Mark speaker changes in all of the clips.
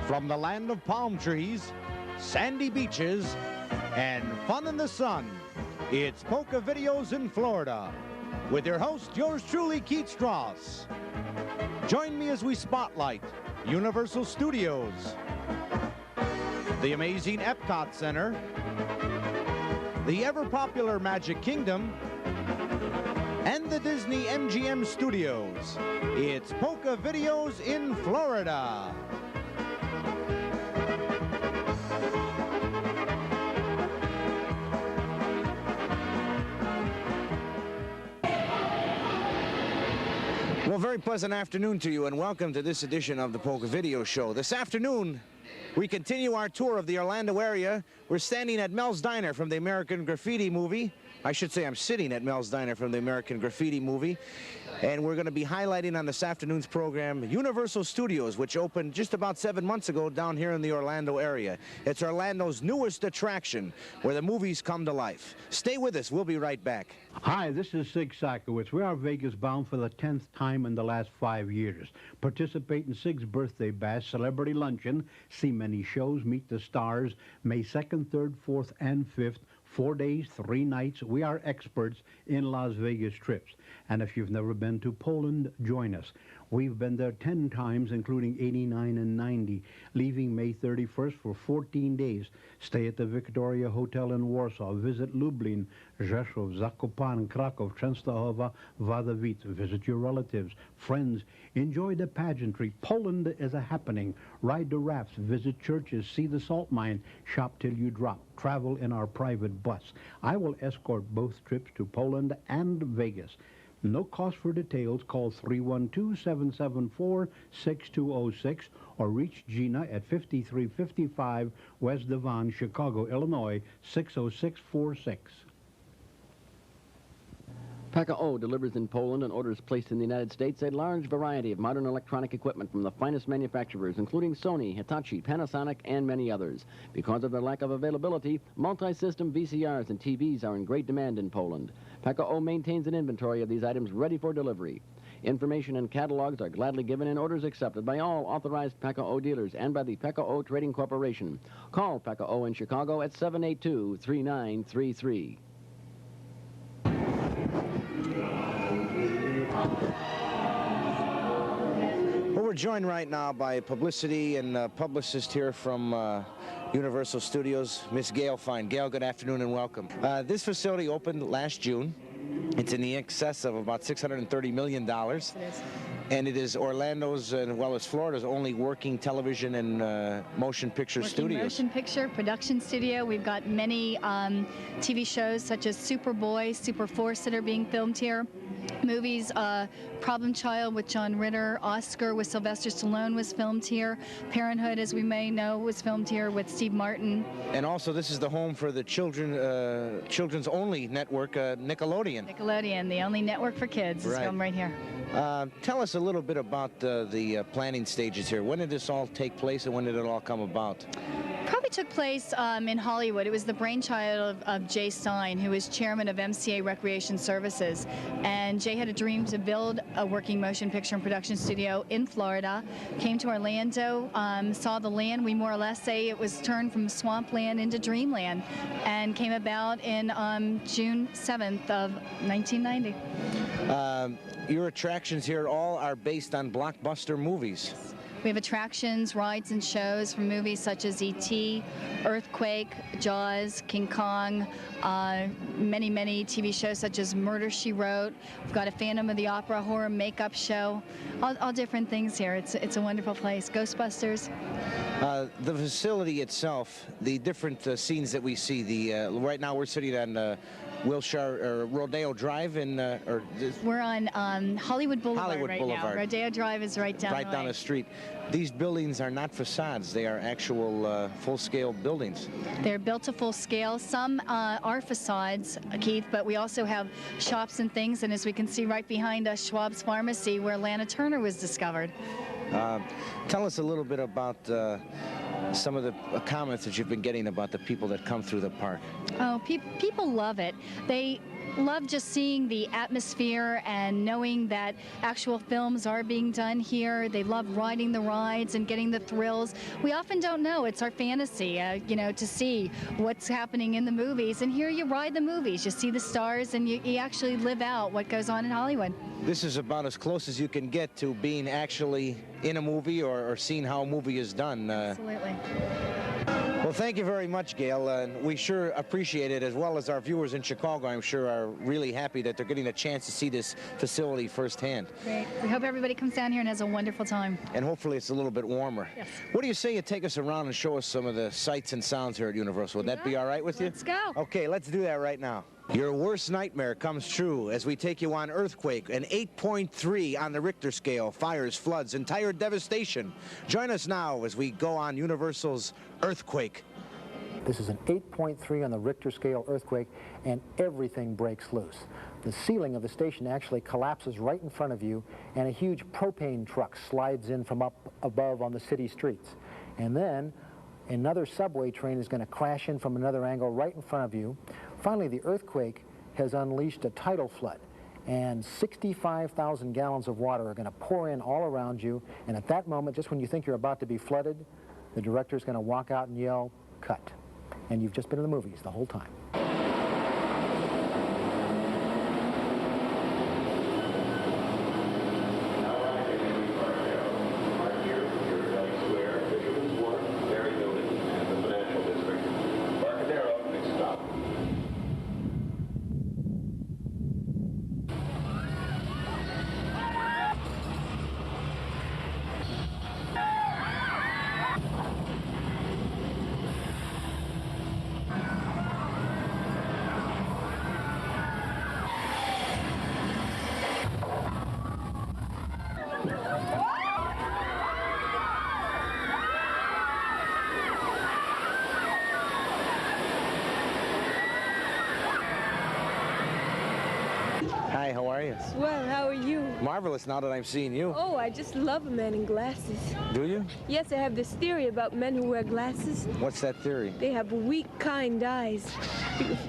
Speaker 1: From the land of palm trees, sandy beaches, and fun in the sun, it's Polka Videos in Florida. With your host, yours truly, Keith Stras. Join me as we spotlight Universal Studios, the amazing Epcot Center, the ever-popular Magic Kingdom, and the Disney MGM Studios. It's Polka Videos in Florida. Well, very pleasant afternoon to you, and welcome to this edition of the Polka Video Show. This afternoon, we continue our tour of the Orlando area. We're standing at Mel's Diner from the American Graffiti movie. I should say I'm sitting at Mel's Diner from the American Graffiti movie. And we're going to be highlighting on this afternoon's program Universal Studios, which opened just about 7 months ago down here in the Orlando area. It's Orlando's newest attraction, where the movies come to life. Stay with us. We'll be right back.
Speaker 2: Hi, this is Sig Sakowitz. We are Vegas bound for the 10th time in the last 5 years. Participate in Sig's birthday bash, celebrity luncheon, see many shows, meet the stars, May 2nd, 3rd, 4th, and 5th. 4 days, 3 nights. We are experts in Las Vegas trips. And if you've never been to Poland, join us. We've been there 10 times, including 89 and 90, leaving May 31st for 14 days. Stay at the Victoria Hotel in Warsaw. Visit Lublin, Rzeszów, Zakopane, Krakow, Częstochowa, Wadowice. Visit your relatives, friends. Enjoy the pageantry. Poland is a happening. Ride the rafts, visit churches, see the salt mine, shop till you drop. Travel in our private bus. I will escort both trips to Poland and Vegas. No cost for details. Call 312-774-6206 or reach Gina at 5355 West Devon, Chicago, Illinois, 60646.
Speaker 3: Pekka O delivers in Poland and orders placed in the United States a large variety of modern electronic equipment from the finest manufacturers, including Sony, Hitachi, Panasonic, and many others. Because of their lack of availability, multi-system VCRs and TVs are in great demand in Poland. Pekka O maintains an inventory of these items ready for delivery. Information and catalogs are gladly given and orders accepted by all authorized Pekka O dealers and by the Pekka O Trading Corporation. Call Pekka O in Chicago at 782-3933.
Speaker 1: Well, we're joined right now by publicity and publicist here from Universal Studios, Miss Gail Fine. Gail, good afternoon and welcome. This facility opened last June. It's in the excess of about $630 million. It is. And it is Orlando's, as well as Florida's, only working television and motion picture studios.
Speaker 4: Motion picture production studio. We've got many TV shows such as Superboy, Super Force that are being filmed here. Movies, Problem Child with John Ritter, Oscar with Sylvester Stallone was filmed here. Parenthood, as we may know, was filmed here with Steve Martin.
Speaker 1: And also, this is the home for the children's only network, Nickelodeon.
Speaker 4: Nickelodeon, the only network for kids, is filmed right here.
Speaker 1: Tell us a little bit about the planning stages here. When did this all take place and when did it all come about?
Speaker 4: Probably took place in Hollywood. It was the brainchild of Jay Stein, who is chairman of MCA Recreation Services. And Jay had a dream to build a working motion picture and production studio in Florida. Came to Orlando, saw the land. We more or less say it was turned from swampland into dreamland, and came about in June 7th of 1990.
Speaker 1: Your attractions here all are based on blockbuster movies.
Speaker 4: We have attractions, rides, and shows from movies such as E.T., Earthquake, Jaws, King Kong, many, many TV shows such as Murder, She Wrote. We've got a Phantom of the Opera horror makeup show, all different things here. It's a wonderful place. Ghostbusters.
Speaker 1: The facility itself, the different scenes that we see, right now we're sitting on Wilshire or Rodeo Drive
Speaker 4: we're on Hollywood Boulevard now. Rodeo Drive is right down
Speaker 1: the street. These buildings are not facades. They are actual full-scale buildings.
Speaker 4: They're built to full scale. Some are facades, Keith, but we also have shops and things, and as we can see right behind us, Schwab's Pharmacy, where Lana Turner was discovered.
Speaker 1: Tell us a little bit about some of the comments that you've been getting about the people that come through the park.
Speaker 4: Oh, people love it. love just seeing the atmosphere and knowing that actual films are being done here. They love riding the rides and getting the thrills. We often don't know. It's our fantasy, you know, to see what's happening in the movies. And here you ride the movies. You see the stars, and you actually live out what goes on in Hollywood.
Speaker 1: This is about as close as you can get to being actually in a movie or seeing how a movie is done.
Speaker 4: Absolutely.
Speaker 1: Well, thank you very much, Gail. We sure appreciate it, as well as our viewers in Chicago, I'm sure, are really happy that they're getting a chance to see this facility firsthand.
Speaker 4: Great. We hope everybody comes down here and has a wonderful time.
Speaker 1: And hopefully it's a little bit warmer.
Speaker 4: Yes.
Speaker 1: What do you say you take us around and show us some of the sights and sounds here at Universal? Would that be all right with you?
Speaker 4: Let's go.
Speaker 1: Okay, let's do that right now. Your worst nightmare comes true as we take you on Earthquake, an 8.3 on the Richter scale, fires, floods, entire devastation. Join us now as we go on Universal's Earthquake.
Speaker 5: This is an 8.3 on the Richter scale earthquake, and everything breaks loose. The ceiling of the station actually collapses right in front of you, and a huge propane truck slides in from up above on the city streets. And then another subway train is going to crash in from another angle right in front of you. Finally, the earthquake has unleashed a tidal flood, and 65,000 gallons of water are going to pour in all around you. And at that moment, just when you think you're about to be flooded, the director's going to walk out and yell, "Cut." And you've just been in the movies the whole time.
Speaker 1: Hi, how are you?
Speaker 6: Well, how are you?
Speaker 1: Marvelous now that I'm seeing you.
Speaker 6: Oh, I just love a man in glasses.
Speaker 1: Do you?
Speaker 6: Yes, I have this theory about men who wear glasses.
Speaker 1: What's that theory?
Speaker 6: They have weak, kind eyes.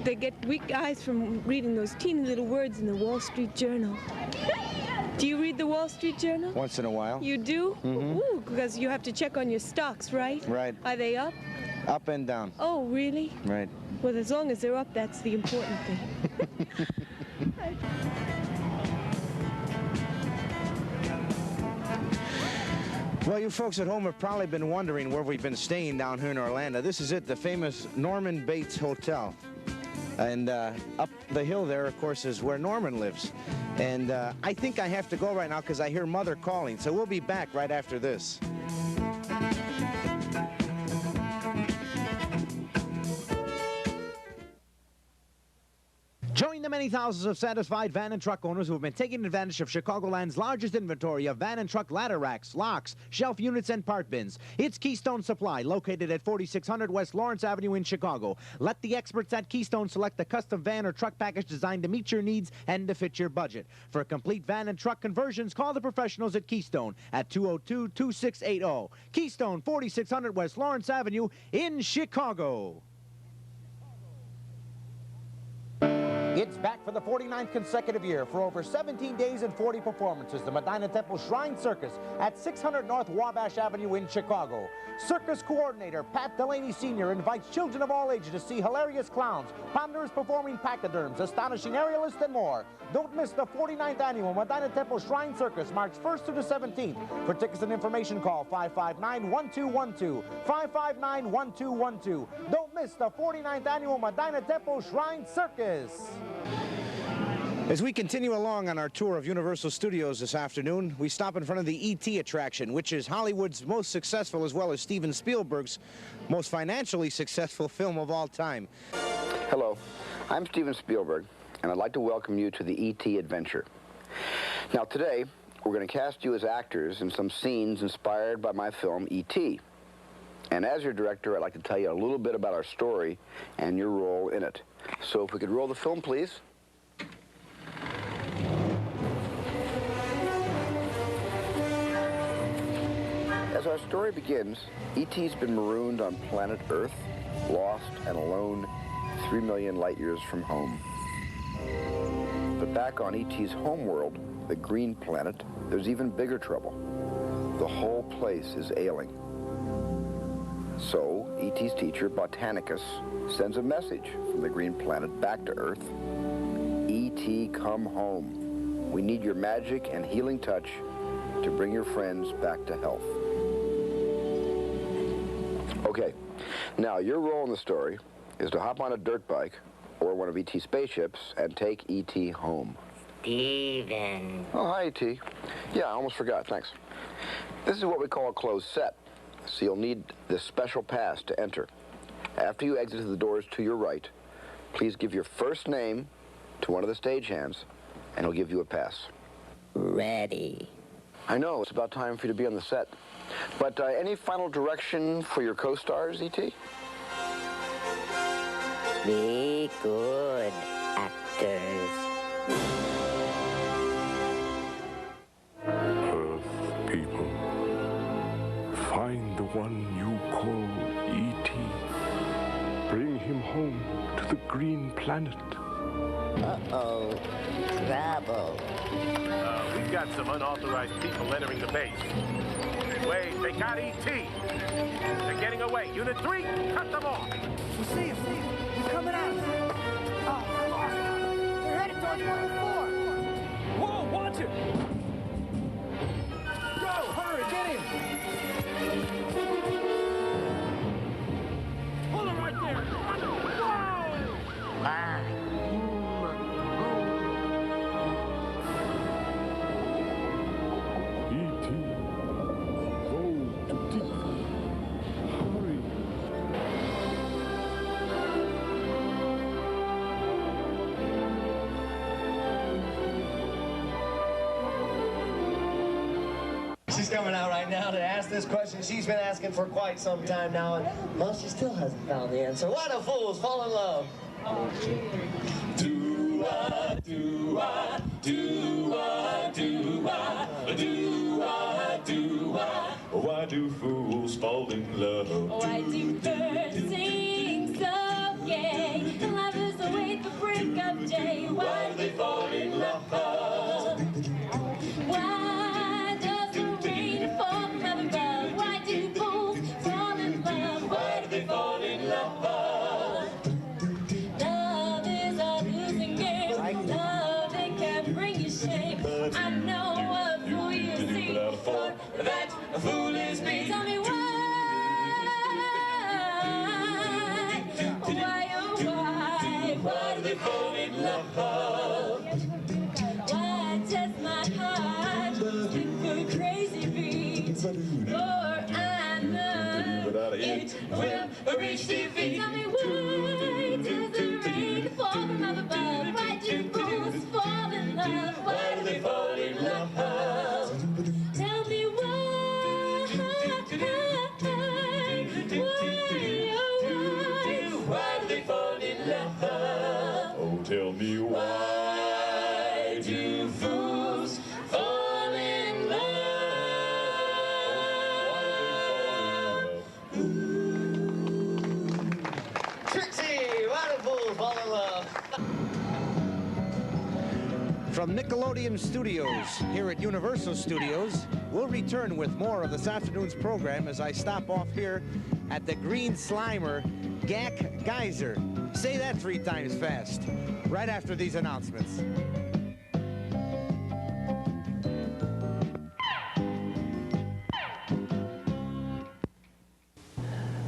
Speaker 6: They get weak eyes from reading those teeny little words in the Wall Street Journal. Do you read the Wall Street Journal?
Speaker 1: Once in a while.
Speaker 6: You do?
Speaker 1: Mm-hmm.
Speaker 6: Ooh, because you have to check on your stocks, right?
Speaker 1: Right.
Speaker 6: Are they up?
Speaker 1: Up and down.
Speaker 6: Oh, really?
Speaker 1: Right.
Speaker 6: Well, as long as they're up, that's the important thing.
Speaker 1: Well, you folks at home have probably been wondering where we've been staying down here in Orlando. This is it, the famous Norman Bates Hotel. And up the hill there, of course, is where Norman lives. And I think I have to go right now because I hear Mother calling. So we'll be back right after this. Join the many thousands of satisfied van and truck owners who have been taking advantage of Chicagoland's largest inventory of van and truck ladder racks, locks, shelf units, and part bins. It's Keystone Supply, located at 4600 West Lawrence Avenue in Chicago. Let the experts at Keystone select the custom van or truck package designed to meet your needs and to fit your budget. For complete van and truck conversions, call the professionals at Keystone at 202-2680. Keystone, 4600 West Lawrence Avenue in Chicago. It's back for the 49th consecutive year. For over 17 days and 40 performances, the Medina Temple Shrine Circus at 600 North Wabash Avenue in Chicago. Circus coordinator Pat Delaney Sr. invites children of all ages to see hilarious clowns, ponderous performing pachyderms, astonishing aerialists, and more. Don't miss the 49th annual Medina Temple Shrine Circus, March 1st through the 17th. For tickets and information, call 559-1212, 559-1212. Don't miss the 49th annual Medina Temple Shrine Circus. As we continue along on our tour of Universal Studios this afternoon, we stop in front of the E.T. attraction, which is Hollywood's most successful, as well as Steven Spielberg's most financially successful film of all time.
Speaker 7: Hello, I'm Steven Spielberg, and I'd like to welcome you to the E.T. adventure. Now today, we're going to cast you as actors in some scenes inspired by my film E.T. And as your director, I'd like to tell you a little bit about our story and your role in it. So if we could roll the film, please. As our story begins, E.T.'s been marooned on planet Earth, lost and alone 3 million light years from home. But back on E.T.'s homeworld, the green planet, there's even bigger trouble. The whole place is ailing. So, E.T.'s teacher, Botanicus, sends a message from the green planet back to Earth. E.T., come home. We need your magic and healing touch to bring your friends back to health. Okay, now your role in the story is to hop on a dirt bike or one of E.T.'s spaceships and take E.T. home.
Speaker 8: Steven.
Speaker 7: Oh, hi, E.T. Yeah, I almost forgot, thanks. This is what we call a closed set, so you'll need this special pass to enter. After you exit the doors to your right, please give your first name to one of the stagehands, and he'll give you a pass.
Speaker 8: Ready.
Speaker 7: I know, it's about time for you to be on the set. But any final direction for your co-stars, E.T.?
Speaker 8: Be good, actors.
Speaker 9: Earth people, find the one you call E.T. Bring him home to the green planet.
Speaker 8: Uh-oh, trouble.
Speaker 10: We've got some unauthorized people entering the base. Wait, they got E.T. They're getting away. Unit 3, cut them off.
Speaker 11: We see him. He's coming at us. Oh, fuck. They're headed towards 104. Whoa, watch it. Go, hurry, get him. Hold him right there. Whoa!
Speaker 8: Bye.
Speaker 9: E.T. Go to deep. Hurry.
Speaker 12: She's coming out right now to ask this question she's been asking for quite some time now, and well, she still hasn't found the answer. Why do fools fall in love?
Speaker 13: Do-ah, do-ah, do-ah, do-ah, do-ah, do-ah. Why do fools fall in love?
Speaker 14: Why do birds sing so gay? Lovers await the break of day. Why do they fall in love? Why does the rain fall from above? Why do fools fall in love? Why do they fall in love? Love is a losing game. Love, it can bring you shame. I know a fool you see, for that a fool is me. Tell me why, oh why do they fall in love? Why does my heart skip a crazy beat? For I know it will reach defeat. Tell me why does the rain fall from up above? Why do fools fall in love? Why do they fall in love? Tell me why do they fall in love?
Speaker 13: Oh, tell me why do fools fall in love?
Speaker 12: Trixie, why do fools fall in love?
Speaker 1: From Nickelodeon Studios here at Universal Studios, we'll return with more of this afternoon's program as I stop off here at the Green Slimer Gack Geyser. Say that 3 times fast, right after these announcements.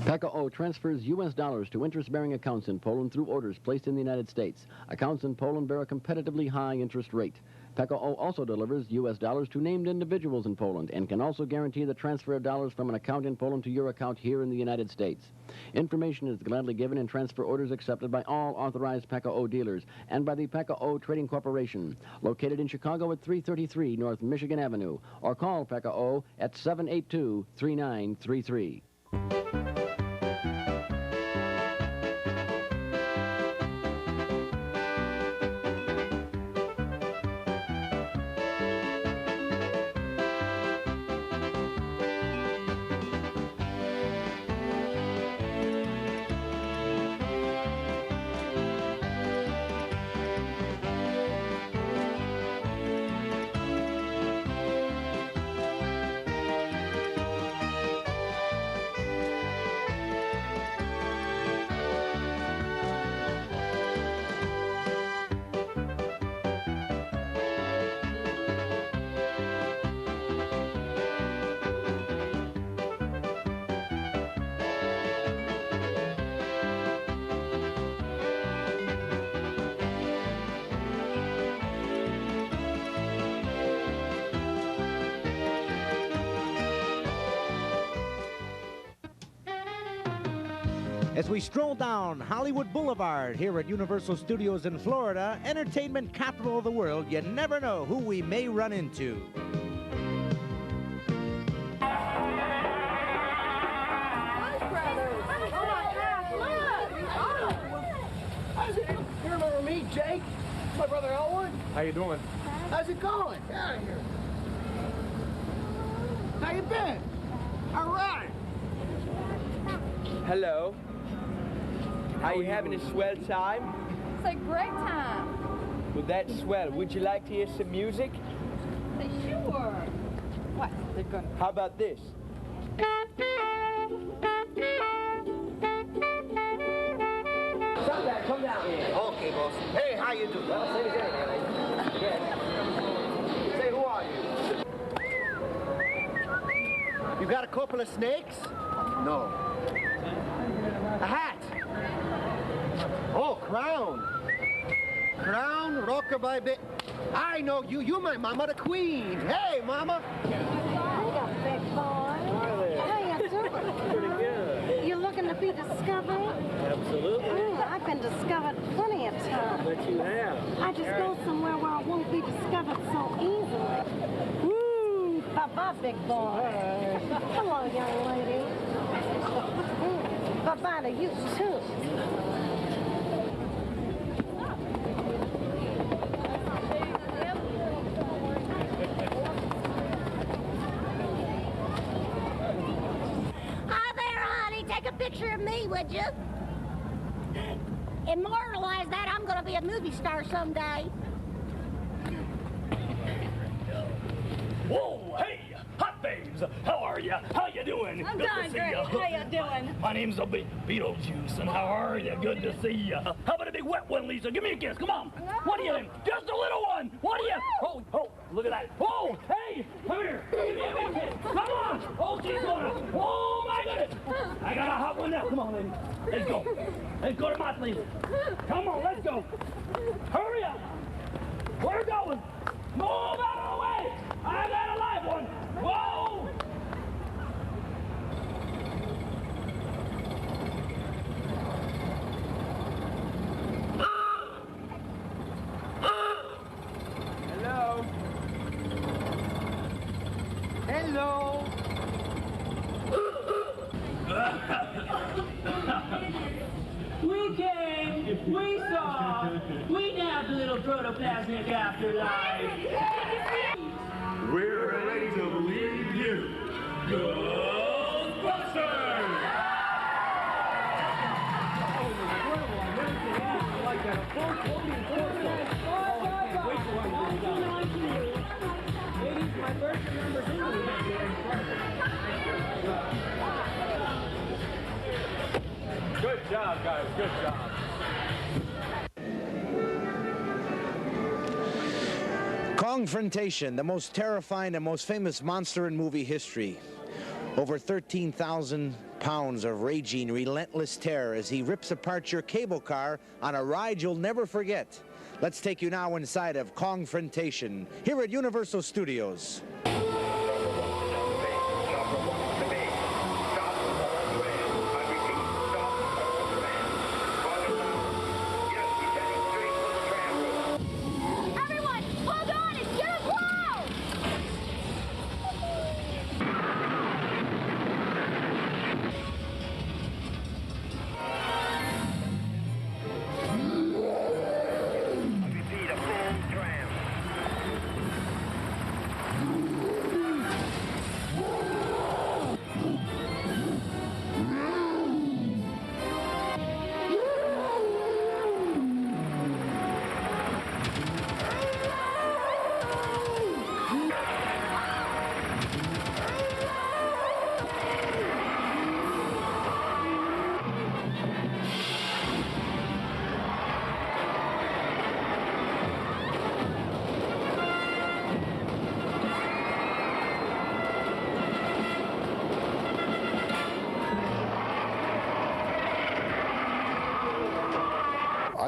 Speaker 3: Pekka O transfers U.S. dollars to interest-bearing accounts in Poland through orders placed in the United States. Accounts in Poland bear a competitively high interest rate. Pekka O also delivers U.S. dollars to named individuals in Poland and can also guarantee the transfer of dollars from an account in Poland to your account here in the United States. Information is gladly given in transfer orders accepted by all authorized Pekka O dealers and by the Pekka O Trading Corporation, located in Chicago at 333 North Michigan Avenue, or call Pekka O at 782-3933.
Speaker 1: As we stroll down Hollywood Boulevard here at Universal Studios in Florida, entertainment capital of the world, you never know who we may run into.
Speaker 11: You remember me, Jake? My brother Elwood?
Speaker 15: How you doing?
Speaker 11: How's it going? Get out of here. How you been? All right.
Speaker 16: Hello. Are you having a swell time?
Speaker 17: It's a great time.
Speaker 16: Well, that's swell. Would you like to hear some music?
Speaker 17: Sure. What? They're gonna...
Speaker 16: How about this?
Speaker 12: Stop that. Come down here. Okay, boss. Hey, how you doing? Well, same as anything. Yeah. Say, who are you? You got a couple of snakes? No. A hat? Oh, crown. Crown, rockabye bit. I know you. You my mama, the queen. Hey, mama.
Speaker 18: Hiya, big boy. How you doing?
Speaker 12: Pretty good.
Speaker 18: You looking to be discovered?
Speaker 12: Absolutely.
Speaker 18: I've been discovered plenty of times.
Speaker 12: But you have.
Speaker 18: I just go somewhere where I won't be discovered so easily. Woo! Bye-bye, big boy. Hello, young lady. Bye-bye to you, too.
Speaker 19: Hi there, honey. Take a picture of me, would you? Immortalize that. I'm going to be a movie star someday.
Speaker 20: Whoa, hey, hot babes, how are you? How you doing?
Speaker 17: I'm
Speaker 20: Good to
Speaker 17: doing
Speaker 20: see
Speaker 17: great.
Speaker 20: ya.
Speaker 17: How you doing?
Speaker 20: My name's a big Beetlejuice, and how are you? Good to see you. How about a big wet one, Lisa? Give me a kiss, come on. What are you in? Just a little one. What are you? Oh, oh, look at that. Oh, hey, come here. Give me a big kiss. Come on. Oh, she's going. Oh, my goodness. I got a hot one now. Come on, lady. Let's go. Let's go to my place. Come on, let's go. Hurry up. We're going. Move out of the way. I got a live one. Whoa.
Speaker 16: Hello. Hello.
Speaker 21: We came, we saw, we nabbed a little protoplasmic afterlife.
Speaker 13: We're ready to believe you. Ghostbusters!
Speaker 15: Good job, guys. Good job.
Speaker 1: Confrontation, the most terrifying and most famous monster in movie history. Over 13,000 pounds of raging, relentless terror as he rips apart your cable car on a ride you'll never forget. Let's take you now inside of Confrontation here at Universal Studios.
Speaker 19: Everyone, hold on. It's going to blow.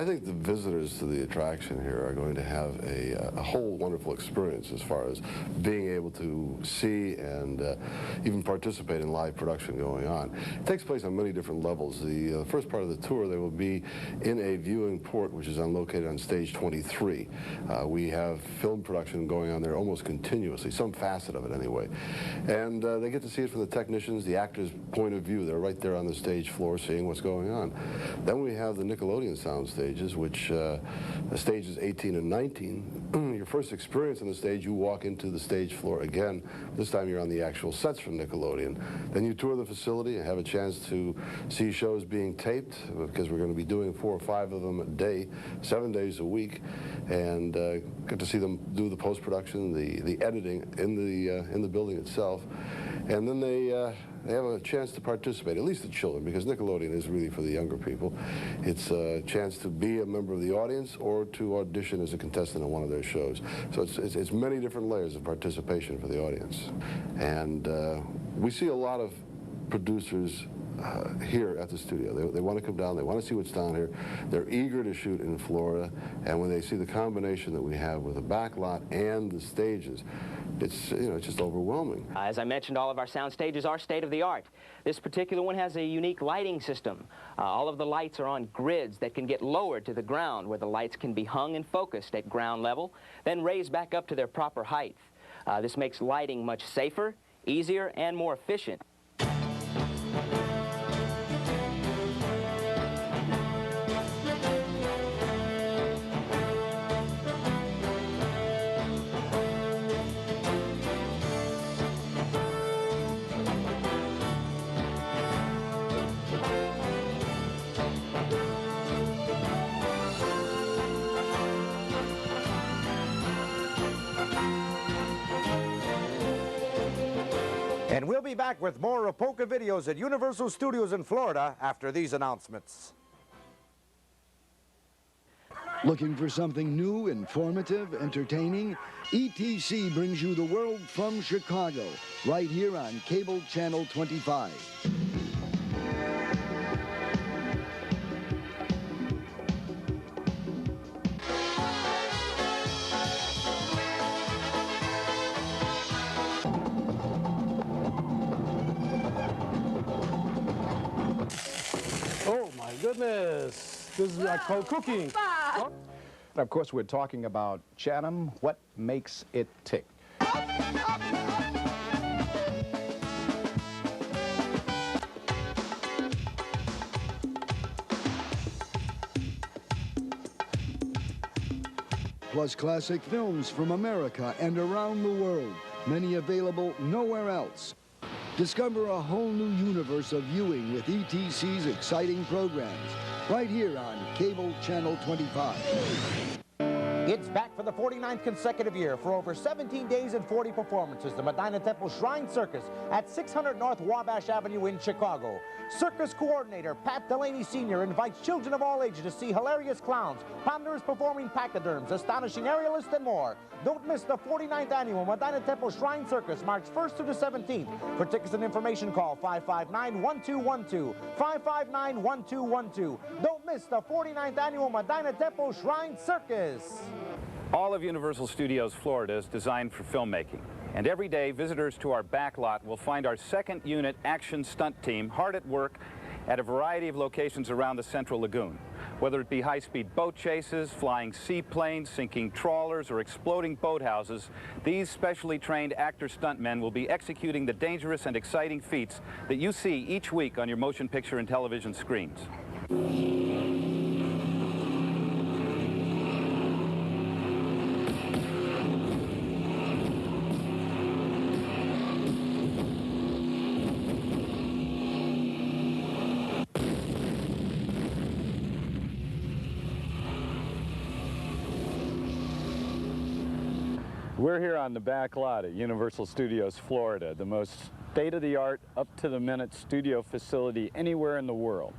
Speaker 2: I think the visitors to the attraction here are going to have a whole wonderful experience as far as being able to see and even participate in live production going on. It takes place on many different levels. The first part of the tour, they will be in a viewing port, which is located on stage 23. We have film production going on there almost continuously, some facet of it anyway. And they get to see it from the technicians, the actors' point of view. They're right there on the stage floor seeing what's going on. Then we have the Nickelodeon sound stages, which stages 18 and 19. Your first experience on the stage, you walk into the stage floor again. This time you're on the actual sets from Nickelodeon. Then you tour the facility and have a chance to see shows being taped, because we're going to be doing 4 or 5 of them a day, 7 days a week, and get to see them do the post-production, the editing in the building itself. And then they have a chance to participate, at least the children, because Nickelodeon is really for the younger people. It's a chance to be a member of the audience or to audition as a contestant on one of their shows. So it's many different layers of participation for the audience. And we see a lot of producers here at the studio. They want to come down, they want to see what's down here. They're eager to shoot in Florida, and when they see the combination that we have with the back lot and the stages, it's, you know, it's just overwhelming.
Speaker 22: As I mentioned, all of our sound stages are state-of-the-art. This particular one has a unique lighting system. All of the lights are on grids that can get lowered to the ground, where the lights can be hung and focused at ground level, then raised back up to their proper height. This makes lighting much safer, easier, and more efficient.
Speaker 1: And we'll be back with more of Polka videos at Universal Studios in Florida after these announcements.
Speaker 23: Looking for something new, informative, entertaining? ETC brings you the world from Chicago, right here on Cable Channel 25.
Speaker 24: Oh my goodness, this is like called cooking. And of course, we're talking about Chatham, what makes it tick.
Speaker 23: Plus classic films from America and around the world, many available nowhere else. Discover a whole new universe of viewing with ETC's exciting programs, right here on Cable Channel 25.
Speaker 1: It's back for the 49th consecutive year for over 17 days and 40 performances. The Medina Temple Shrine Circus at 600 North Wabash Avenue in Chicago. Circus coordinator Pat Delaney Sr. invites children of all ages to see hilarious clowns, ponderous performing pachyderms, astonishing aerialists, and more. Don't miss the 49th annual Medina Temple Shrine Circus, March 1st through the 17th. For tickets and information, call 559-1212, 559-1212. Don't miss the 49th annual Medina Temple Shrine Circus.
Speaker 25: All of Universal Studios Florida is designed for filmmaking. And every day, visitors to our back lot will find our second unit action stunt team hard at work at a variety of locations around the Central Lagoon. Whether it be high-speed boat chases, flying seaplanes, sinking trawlers, or exploding boathouses, these specially trained actor stuntmen will be executing the dangerous and exciting feats that you see each week on your motion picture and television screens. We're here on the back lot at Universal Studios Florida, the most state-of-the-art, up-to-the-minute studio facility anywhere in the world.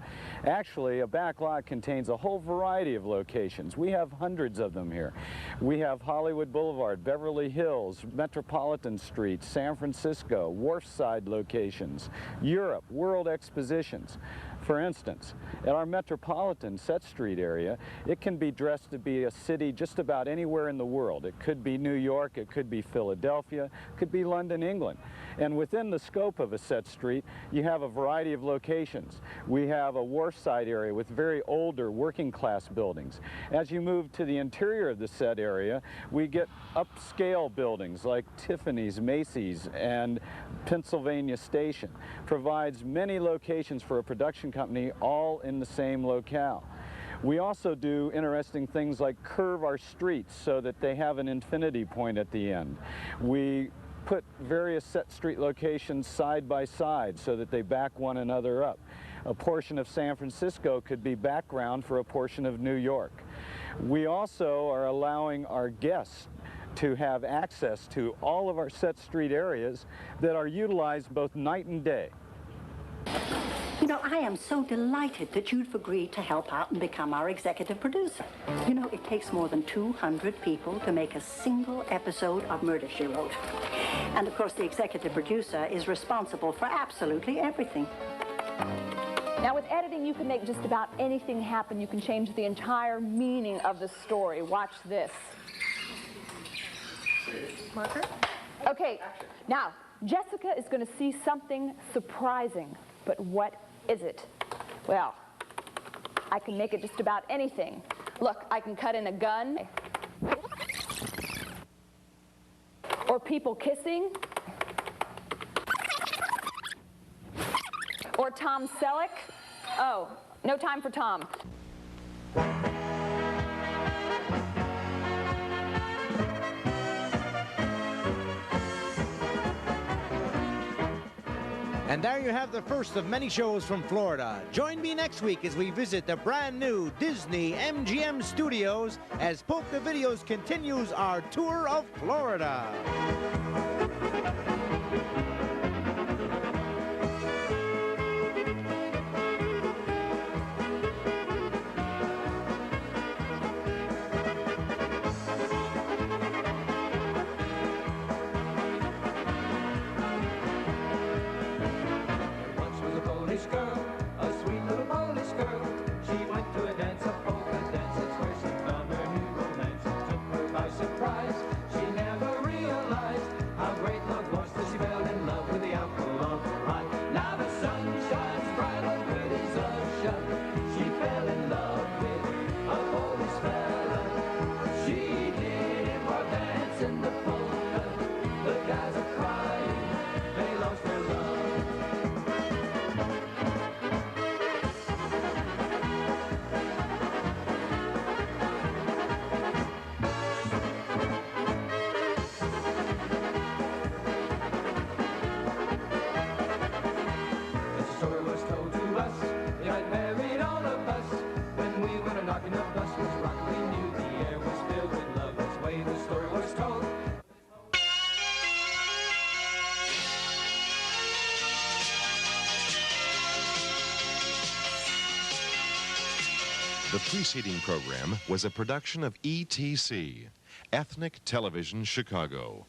Speaker 25: Actually, a back lot contains a whole variety of locations. We have hundreds of them here. We have Hollywood Boulevard, Beverly Hills, Metropolitan Street, San Francisco, Wharfside locations, Europe, World Expositions.
Speaker 4: For instance, at our metropolitan Set Street area, it can be dressed to be a city just about anywhere in the world. It could be New York, it could be Philadelphia, it could be London, England. And within the scope of a Set Street, you have a variety of locations. We have a wharfside area with very older working class buildings. As you move to the interior of the set area, we get upscale buildings like Tiffany's, Macy's, and Pennsylvania Station. Provides many locations for a production company all in the same locale. We also do interesting things like curve our streets so that they have an infinity point at the end. We put various Set Street locations side by side so that they back one another up. A portion of San Francisco could be background for a portion of New York. We also are allowing our guests to have access to all of our Set Street areas that are utilized both night and day.
Speaker 5: You know, I am so delighted that you've agreed to help out and become our executive producer. You know, it takes more than 200 people to make a single episode of Murder, She Wrote. And of course, the executive producer is responsible for absolutely everything.
Speaker 6: Now, with editing, you can make just about anything happen. You can change the entire meaning of the story. Watch this. Marker? Okay, now, Jessica is going to see something surprising. But what is it? Well, I can make it just about anything. Look, I can cut in a gun, or people kissing, or Tom Selleck. Oh, no time for Tom.
Speaker 1: And there you have the first of many shows from Florida. Join me next week as we visit the brand new Disney MGM studios as Polka Videos continues our tour of Florida.
Speaker 7: The preceding program was a production of ETC, Ethnic Television Chicago.